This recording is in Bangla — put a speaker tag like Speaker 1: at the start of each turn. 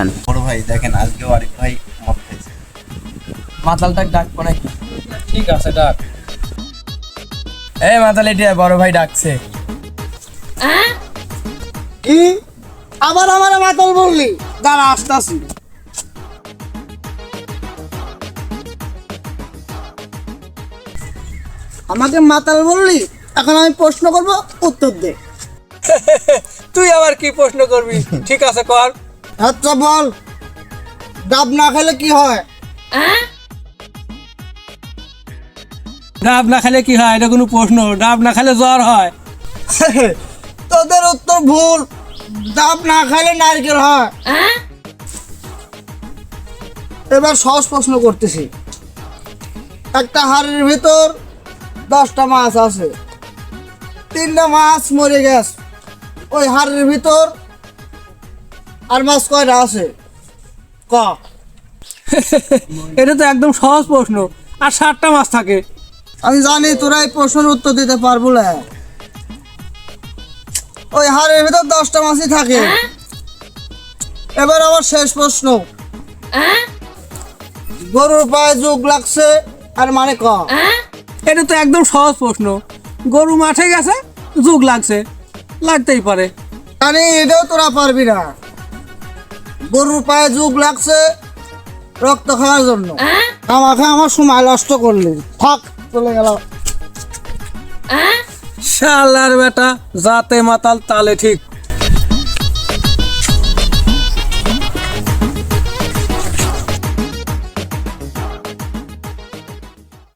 Speaker 1: অনুষ্ঠান।
Speaker 2: বড় ভাই দেখেন আজকেও আরিফ ভাই মদ খাইছে।
Speaker 3: মাতালটাকে ডাকবো নাকি? ঠিক আছে ডাক। এই মাতাল এটি বড় ভাই ডাকছে।
Speaker 4: কি আবার আমার মাতাল বললি? দাঁড়া আসতাছি। আমাকে মাতাল বললি, এখন আমি প্রশ্ন করব, উত্তর দে।
Speaker 3: তুই আবার কি প্রশ্ন করবি? ঠিক আছে কর।
Speaker 4: আচ্ছা বল, ডাব না খেলে কি হয়?
Speaker 3: ডাব না খেলে কি হয়? এটা কোনো প্রশ্ন? ডাব না খেলে জ্বর হয়।
Speaker 4: তোদের উত্তর ভুল। ডাব না খেলে নারকেল হয়। এবার সহজ প্রশ্ন করতেছি। একটা হাড়ির ভিতর 10টা মাছ আছে, 3টা মাছ মরে গেছে। ওই হাড়ির ভিতর আর মাছ কয়টা আছে? ক।
Speaker 3: এটা তো একদম সহজ প্রশ্ন। আর 7টা মাছ থাকে।
Speaker 4: আমি জানি তোরা এই প্রশ্নের উত্তর দিতে পারবো না। ওই হাড়ির ভিতর 10টা মাছই থাকে। এবার আমার শেষ প্রশ্ন। গরুর পায়ে যোগ লাগছে, আর মানে ক।
Speaker 3: এটা তো একদম সহজ প্রশ্ন। গরু মাঠে গেছে, যুগ লাগছে, লাগতেই পারে।
Speaker 4: জানি এটাও তোরা পারবি না। গরুর পায়ে যোগ লাগছে রক্ত খাওয়ার জন্য। আমাকে আমার সময় নষ্ট করলি। থাক, চলে গেল।
Speaker 3: শালার বেটা, যাতে মাতাল তালে ঠিক।